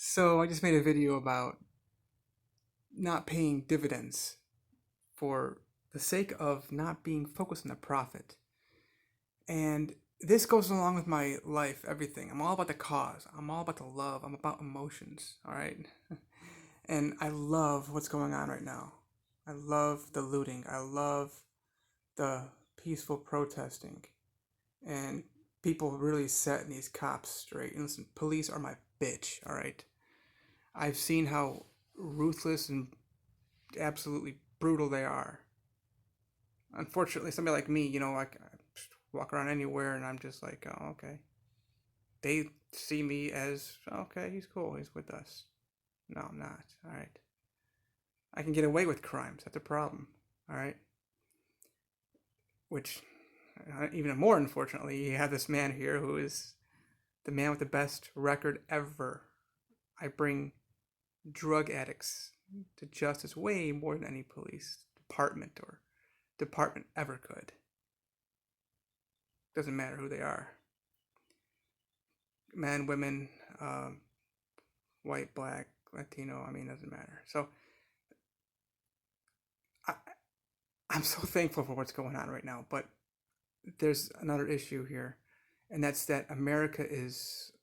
So I just made a video about not paying dividends for the sake of not being focused on the profit. And this goes along with my life, everything. I'm all about the cause. I'm all about the love. I'm about emotions, all right? And I love what's going on right now. I love the looting. I love the peaceful protesting. And people really setting these cops straight. And listen, police are my bitch, all right? I've seen how ruthless and absolutely brutal they are. Unfortunately, somebody like me, I walk around anywhere and I'm just like, oh, okay. They see me as, okay, he's cool, he's with us. No, I'm not. All right. I can get away with crimes. That's a problem. All right. Which, even more unfortunately, you have this man here who is the man with the best record ever. I bring drug addicts to justice way more than any police department or department ever could. Doesn't matter who they are. Men, women, um, white, black, Latino, doesn't matter. So I, I'm so thankful for what's going on right now. But there's another issue here, and that's that America is,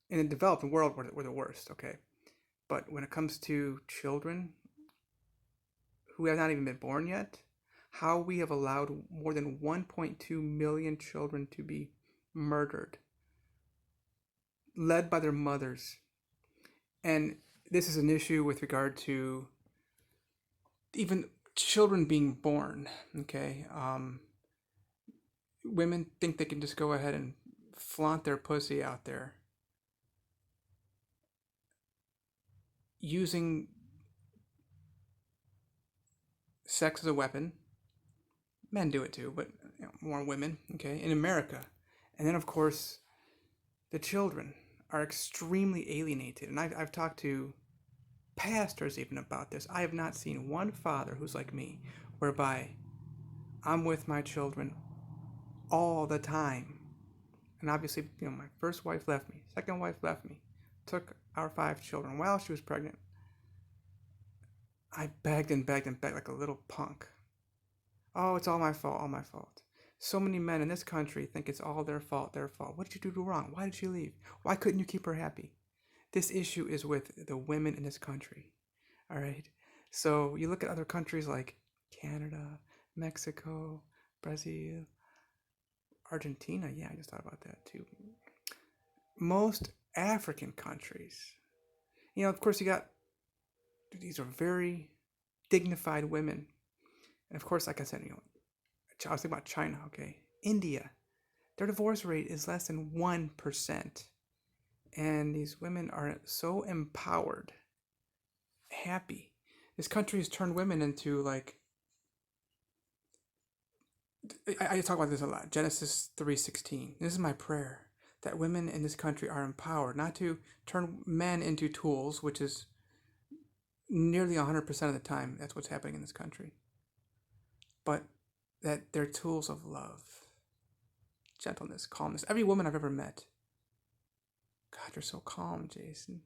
in a developing world, we're the worst, okay? But when it comes to children who have not even been born yet, how we have allowed more than 1.2 million children to be murdered, led by their mothers. And this is an issue with regard to even children being born. Okay, women think they can just go ahead and flaunt their pussy out there, using sex as a weapon. Men do it too, but more women. Okay, in America, and then of course the children are extremely alienated. And I've talked to pastors even about this. I have not seen one father who's like me, whereby I'm with my children all the time. And obviously, my first wife left me, second wife left me, took our 5 children while she was pregnant. I begged and begged and begged like a little punk. Oh, it's all my fault, all my fault. So many men in this country think it's all their fault, their fault. What did you do wrong? Why did she leave? Why couldn't you keep her happy? This issue is with the women in this country. All right. So you look at other countries like Canada, Mexico, Brazil, Argentina. Yeah, I just thought about that too. Most African countries. Of course, you got these are very dignified women. And of course, like I said, I was thinking about China, okay? India, their divorce rate is less than 1%. And these women are so empowered, happy. This country has turned women into like, I talk about this a lot. Genesis 3:16. This is my prayer that women in this country are empowered, not to turn men into tools, which is nearly 100% of the time that's what's happening in this country, but that they're tools of love, gentleness, calmness. Every woman I've ever met, God, you're so calm, Jason.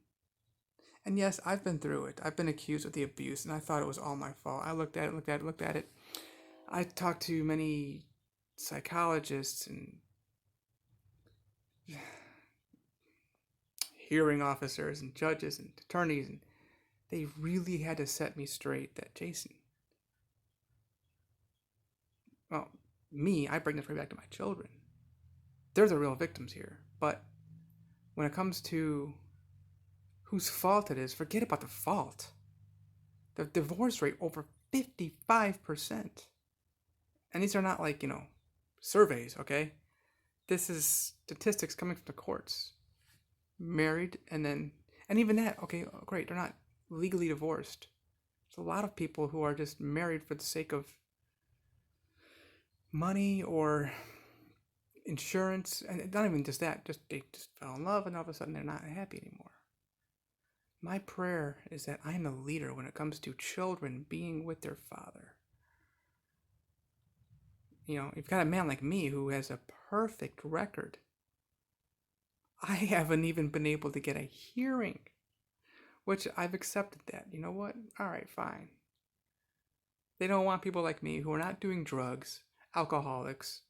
And yes, I've been through it. I've been accused of the abuse, and I thought it was all my fault. I looked at it, looked at it, looked at it. I talked to many psychologists and hearing officers and judges and attorneys, and they really had to set me straight that, Jason, well, I bring this right back to my children. They're the real victims here. But when it comes to whose fault it is, forget about the fault. The divorce rate over 55%. And these are not like, surveys, okay? This is statistics coming from the courts. Married and even that, okay, great, they're not legally divorced. There's a lot of people who are just married for the sake of money or insurance, and not even just that, just they just fell in love and all of a sudden they're not happy anymore. My prayer is that I am a leader when it comes to children being with their father. You've got a man like me who has a perfect record. I haven't even been able to get a hearing, which I've accepted that. You know what? All right, fine. They don't want people like me who are not doing drugs, alcoholics,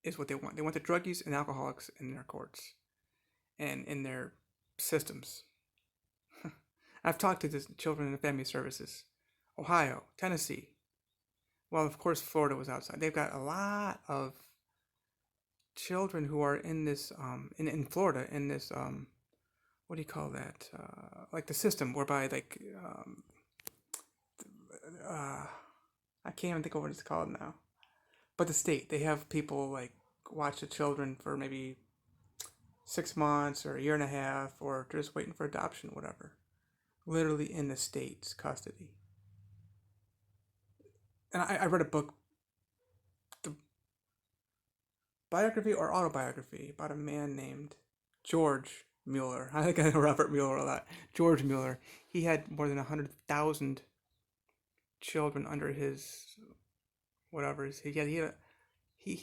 is what they want. They want the druggies and alcoholics in their courts and in their systems. I've talked to the children and family services, Ohio, Tennessee. Well, of course, Florida was outside. They've got a lot of children who are in this, in Florida, in this, what do you call that? Like the system whereby, like, uh, I can't even think of what it's called now. But the state, they have people like watch the children for maybe 6 months or a year and a half, or just waiting for adoption, whatever. Literally in the state's custody. And I read a book, the biography or autobiography, about a man named George Mueller. I think I know Robert Mueller a lot. George Mueller. He had more than 100,000 children under his whatever. He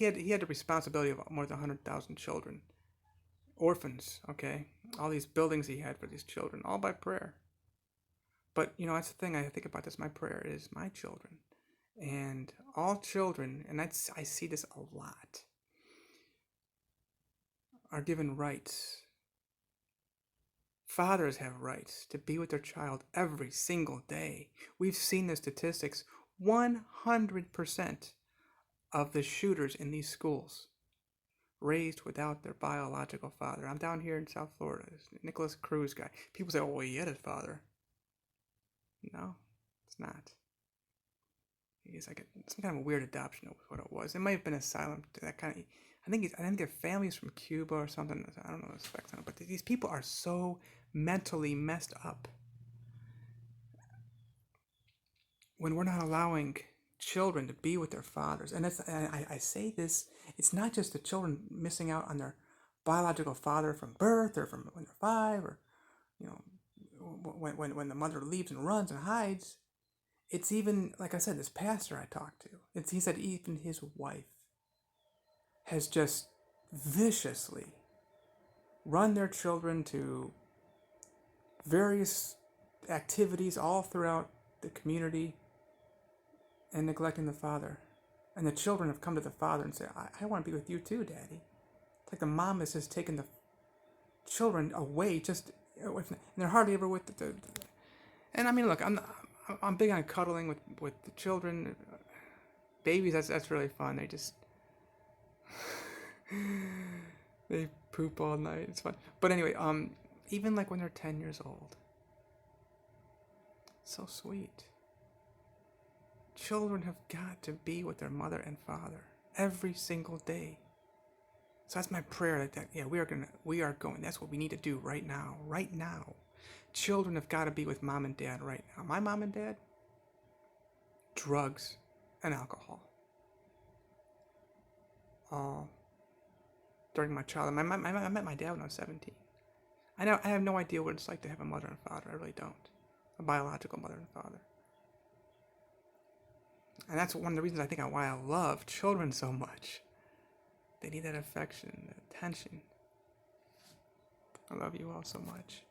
had the responsibility of more than 100,000 children, orphans. Okay, all these buildings he had for these children, all by prayer. But that's the thing. I think about this. My prayer is my children, and all children, and I see this a lot, are given rights. Fathers have rights to be with their child every single day. We've seen the statistics. 100% of the shooters in these schools raised without their biological father. I'm down here in South Florida. This Nicholas Cruz guy. People say, "Oh, he had his father." No, it's not. He's like some kind of a weird adoption. Was what it was. It might have been asylum. That kind of. I think their family's from Cuba or something. I don't know the specs on it, but these people are so mentally messed up. When we're not allowing children to be with their fathers, and I say this, it's not just the children missing out on their biological father from birth or from when they're 5, or when the mother leaves and runs and hides. It's even, like I said, this pastor I talked to, he said even his wife has just viciously run their children to various activities all throughout the community and neglecting the father. And the children have come to the father and say, I want to be with you too, Daddy. It's like the mom has just taken the children away, and they're hardly ever with the and I mean, look, I'm big on cuddling with the children, babies. That's really fun. They just they poop all night. It's fun. But anyway, even like when they're 10 years old, so sweet. Children have got to be with their mother and father every single day. So that's my prayer. We are going. That's what we need to do right now. Right now, children have got to be with mom and dad right now. My mom and dad, drugs and alcohol. All during my childhood. I met my dad when I was 17. I have no idea what it's like to have a mother and father. I really don't. A biological mother and father. And that's one of the reasons I think why I love children so much. They need that affection, that attention. I love you all so much.